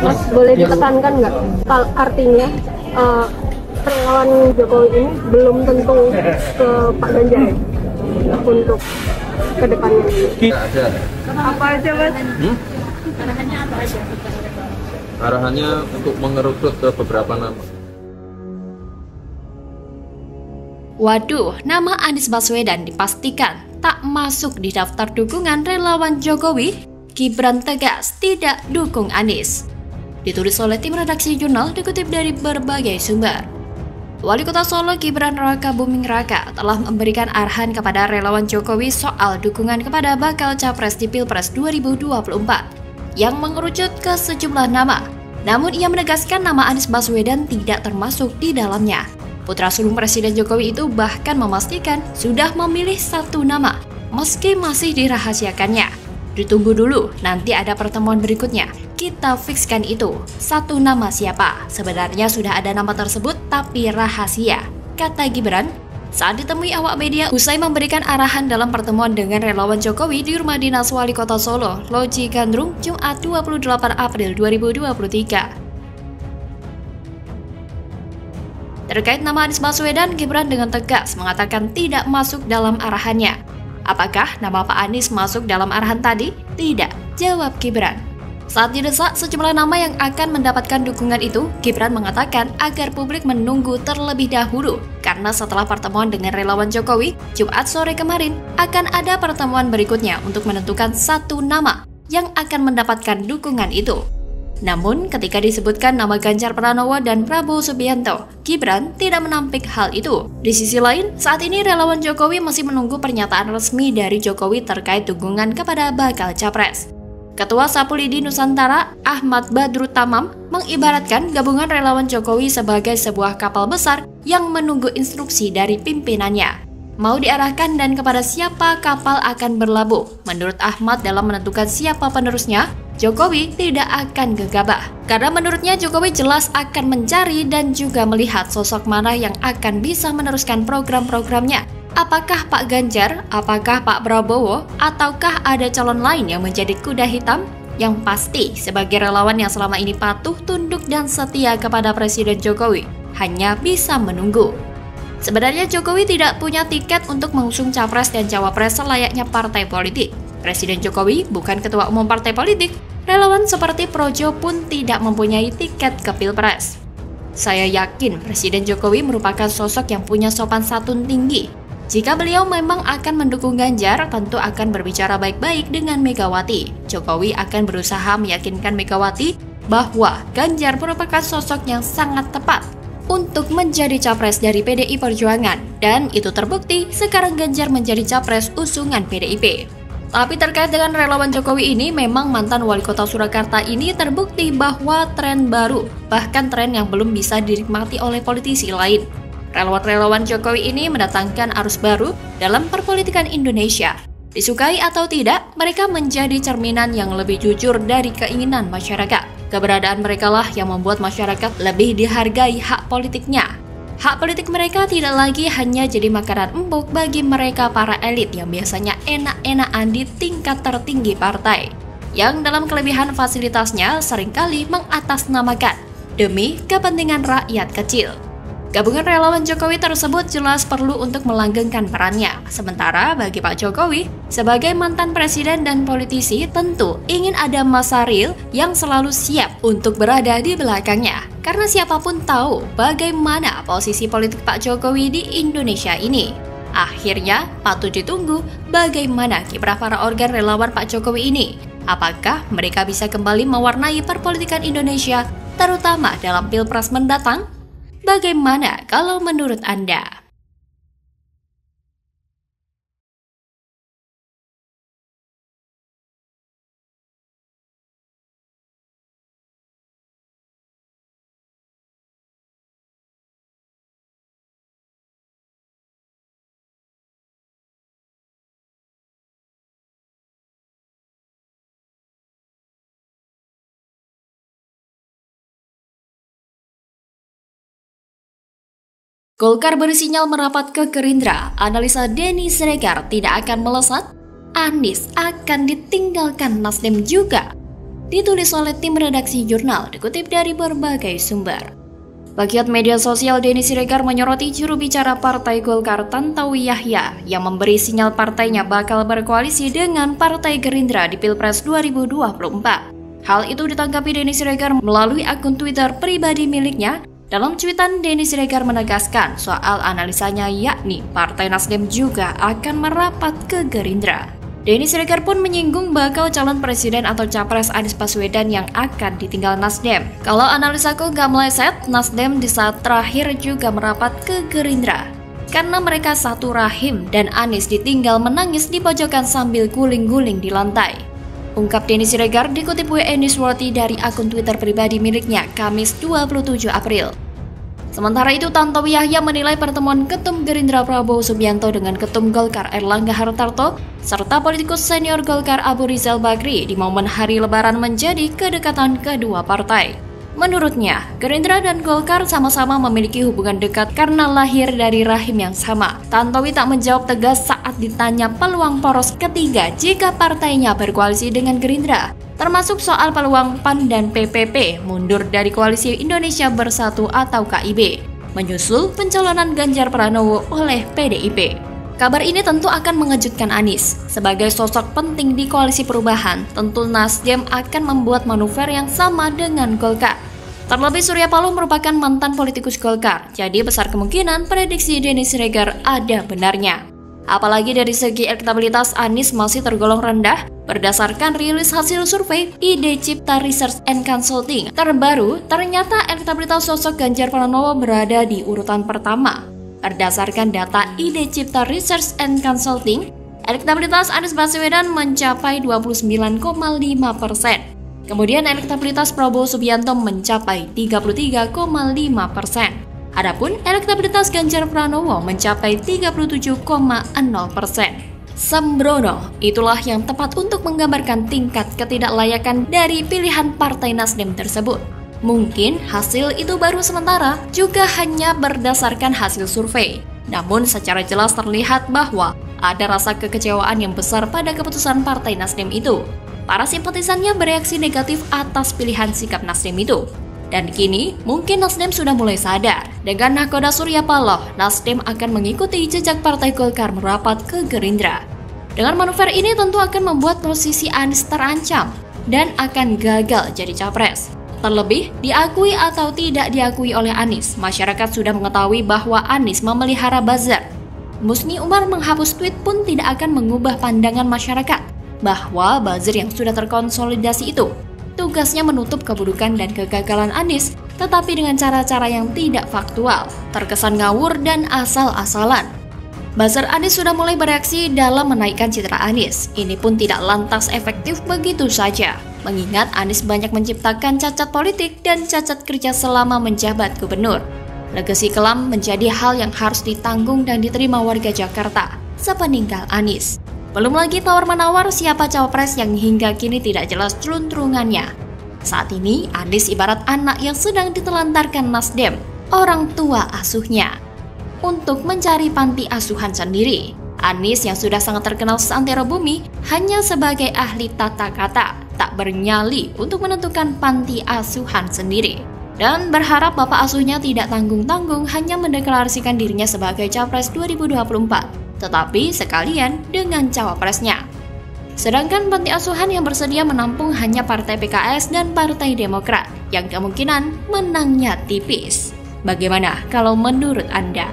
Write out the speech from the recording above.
Mas, boleh ditekankan nggak artinya relawan Jokowi ini belum tentu ke Pak Ganjar ya? Untuk kedepannya? Ada. Apa aja, Mas? Arahannya apa aja? Arahannya untuk mengerucut ke beberapa nama. Waduh, nama Anies Baswedan dipastikan tak masuk di daftar dukungan relawan Jokowi. Gibran tegas tidak dukung Anies. Ditulis oleh tim redaksi jurnal dikutip dari berbagai sumber. Wali Kota Solo Gibran Raka Buming Raka telah memberikan arahan kepada relawan Jokowi soal dukungan kepada bakal capres di Pilpres 2024 yang mengerucut ke sejumlah nama. Namun ia menegaskan nama Anies Baswedan tidak termasuk di dalamnya. Putra sulung Presiden Jokowi itu bahkan memastikan sudah memilih satu nama, meski masih dirahasiakannya. Ditunggu dulu, nanti ada pertemuan berikutnya. Kita fikskan itu. Satu nama siapa? Sebenarnya sudah ada nama tersebut, tapi rahasia, kata Gibran saat ditemui awak media usai memberikan arahan dalam pertemuan dengan relawan Jokowi di Rumah Dinas Wali Kota Solo, Loji Gandrung, Jumat 28 April 2023. Terkait nama Anies Baswedan, Gibran dengan tegas mengatakan tidak masuk dalam arahannya. Apakah nama Pak Anies masuk dalam arahan tadi? Tidak, jawab Gibran. Saat didesak sejumlah nama yang akan mendapatkan dukungan itu, Gibran mengatakan agar publik menunggu terlebih dahulu karena setelah pertemuan dengan relawan Jokowi, Jumat sore kemarin, akan ada pertemuan berikutnya untuk menentukan satu nama yang akan mendapatkan dukungan itu. Namun, ketika disebutkan nama Ganjar Pranowo dan Prabowo Subianto, Gibran tidak menampik hal itu. Di sisi lain, saat ini relawan Jokowi masih menunggu pernyataan resmi dari Jokowi terkait dukungan kepada bakal capres. Ketua Sapulidi Nusantara, Ahmad Badrut Tamam, mengibaratkan gabungan relawan Jokowi sebagai sebuah kapal besar yang menunggu instruksi dari pimpinannya. Mau diarahkan dan kepada siapa kapal akan berlabuh. Menurut Ahmad, dalam menentukan siapa penerusnya, Jokowi tidak akan gegabah. Karena menurutnya Jokowi jelas akan mencari dan juga melihat sosok mana yang akan bisa meneruskan program-programnya. Apakah Pak Ganjar, apakah Pak Prabowo, ataukah ada calon lain yang menjadi kuda hitam? Yang pasti, sebagai relawan yang selama ini patuh, tunduk, dan setia kepada Presiden Jokowi, hanya bisa menunggu. Sebenarnya Jokowi tidak punya tiket untuk mengusung capres dan cawapres selayaknya partai politik. Presiden Jokowi bukan ketua umum partai politik, relawan seperti Projo pun tidak mempunyai tiket ke Pilpres. Saya yakin Presiden Jokowi merupakan sosok yang punya sopan santun tinggi. Jika beliau memang akan mendukung Ganjar, tentu akan berbicara baik-baik dengan Megawati. Jokowi akan berusaha meyakinkan Megawati bahwa Ganjar merupakan sosok yang sangat tepat untuk menjadi capres dari PDI Perjuangan, dan itu terbukti sekarang Ganjar menjadi capres usungan PDIP. Tapi terkait dengan relawan Jokowi ini, memang mantan wali kota Surakarta ini terbukti bahwa tren baru, bahkan tren yang belum bisa dinikmati oleh politisi lain. Relawan-relawan Jokowi ini mendatangkan arus baru dalam perpolitikan Indonesia. Disukai atau tidak, mereka menjadi cerminan yang lebih jujur dari keinginan masyarakat. Keberadaan mereka lah yang membuat masyarakat lebih dihargai hak politiknya. Hak politik mereka tidak lagi hanya jadi makanan empuk bagi mereka para elit yang biasanya enak-enakan di tingkat tertinggi partai, yang dalam kelebihan fasilitasnya seringkali mengatasnamakan demi kepentingan rakyat kecil. Gabungan relawan Jokowi tersebut jelas perlu untuk melanggengkan perannya. Sementara bagi Pak Jokowi, sebagai mantan presiden dan politisi, tentu ingin ada masa real yang selalu siap untuk berada di belakangnya. Karena siapapun tahu bagaimana posisi politik Pak Jokowi di Indonesia ini. Akhirnya, patut ditunggu bagaimana kiprah para organ relawan Pak Jokowi ini. Apakah mereka bisa kembali mewarnai perpolitikan Indonesia, terutama dalam Pilpres mendatang? Bagaimana kalau menurut Anda? Golkar bersinyal merapat ke Gerindra, analisa Denny Siregar tidak akan melesat, Anies akan ditinggalkan Nasdem juga. ditulis oleh tim redaksi jurnal dikutip dari berbagai sumber. Pegiat media sosial Denny Siregar menyoroti juru bicara Partai Golkar Tantowi Yahya yang memberi sinyal partainya bakal berkoalisi dengan Partai Gerindra di Pilpres 2024. Hal itu ditanggapi Denny Siregar melalui akun Twitter pribadi miliknya. Dalam cuitan, Denny Siregar menegaskan soal analisanya, yakni Partai Nasdem juga akan merapat ke Gerindra. Denny Siregar pun menyinggung bakal calon presiden atau capres Anies Baswedan yang akan ditinggal Nasdem. Kalau analisaku nggak meleset, Nasdem di saat terakhir juga merapat ke Gerindra. Karena mereka satu rahim dan Anies ditinggal menangis di pojokan sambil guling-guling di lantai. Ungkap Denny Siregar dikutip WE Newsworthy dari akun Twitter pribadi miliknya Kamis 27 April. Sementara itu, Tantowi Yahya menilai pertemuan Ketum Gerindra Prabowo Subianto dengan Ketum Golkar Erlangga Hartarto serta politikus senior Golkar Abu Rizal Bakri di momen hari Lebaran menjadi kedekatan kedua partai. Menurutnya, Gerindra dan Golkar sama-sama memiliki hubungan dekat karena lahir dari rahim yang sama. Tantowi tak menjawab tegas saat ditanya peluang poros ketiga jika partainya berkoalisi dengan Gerindra, termasuk soal peluang PAN dan PPP mundur dari Koalisi Indonesia Bersatu atau KIB, menyusul pencalonan Ganjar Pranowo oleh PDIP. Kabar ini tentu akan mengejutkan Anies. Sebagai sosok penting di koalisi perubahan, tentu Nasdem akan membuat manuver yang sama dengan Golkar. Terlebih Surya Paloh merupakan mantan politikus Golkar, jadi besar kemungkinan prediksi Denny Siregar ada benarnya. Apalagi dari segi elektabilitas Anies masih tergolong rendah, berdasarkan rilis hasil survei ID Cipta Research and Consulting terbaru, ternyata elektabilitas sosok Ganjar Pranowo berada di urutan pertama. Berdasarkan data ID Cipta Research and Consulting, elektabilitas Anies Baswedan mencapai 29,5%. Kemudian elektabilitas Prabowo Subianto mencapai 33,5%. Adapun elektabilitas Ganjar Pranowo mencapai 37,0%. Sembrono, itulah yang tepat untuk menggambarkan tingkat ketidaklayakan dari pilihan Partai Nasdem tersebut. Mungkin hasil itu baru sementara, juga hanya berdasarkan hasil survei. Namun secara jelas terlihat bahwa ada rasa kekecewaan yang besar pada keputusan Partai Nasdem itu. Para simpatisannya bereaksi negatif atas pilihan sikap Nasdem itu. Dan kini, mungkin Nasdem sudah mulai sadar. Dengan nahkoda Surya Paloh, Nasdem akan mengikuti jejak Partai Golkar merapat ke Gerindra. Dengan manuver ini tentu akan membuat posisi Anies terancam dan akan gagal jadi capres. Terlebih, diakui atau tidak diakui oleh Anies, masyarakat sudah mengetahui bahwa Anies memelihara buzzer. Musni Umar menghapus tweet pun tidak akan mengubah pandangan masyarakat bahwa buzzer yang sudah terkonsolidasi itu tugasnya menutup keburukan dan kegagalan Anies, tetapi dengan cara-cara yang tidak faktual, terkesan ngawur dan asal-asalan. Buzzer Anies sudah mulai bereaksi dalam menaikkan citra Anies. Ini pun tidak lantas efektif begitu saja, mengingat Anies banyak menciptakan cacat politik dan cacat kerja selama menjabat gubernur. Legasi kelam menjadi hal yang harus ditanggung dan diterima warga Jakarta sepeninggal Anies. Belum lagi tawar-menawar siapa cawapres yang hingga kini tidak jelas truntrungannya. Saat ini, Anies ibarat anak yang sedang ditelantarkan Nasdem, orang tua asuhnya, untuk mencari panti asuhan sendiri. Anies yang sudah sangat terkenal seantero bumi hanya sebagai ahli tata kata, tak bernyali untuk menentukan panti asuhan sendiri. Dan berharap bapak asuhnya tidak tanggung-tanggung hanya mendeklarasikan dirinya sebagai capres 2024, tetapi sekalian dengan cawapresnya. Sedangkan panti asuhan yang bersedia menampung hanya Partai PKS dan Partai Demokrat, yang kemungkinan menangnya tipis. Bagaimana kalau menurut Anda?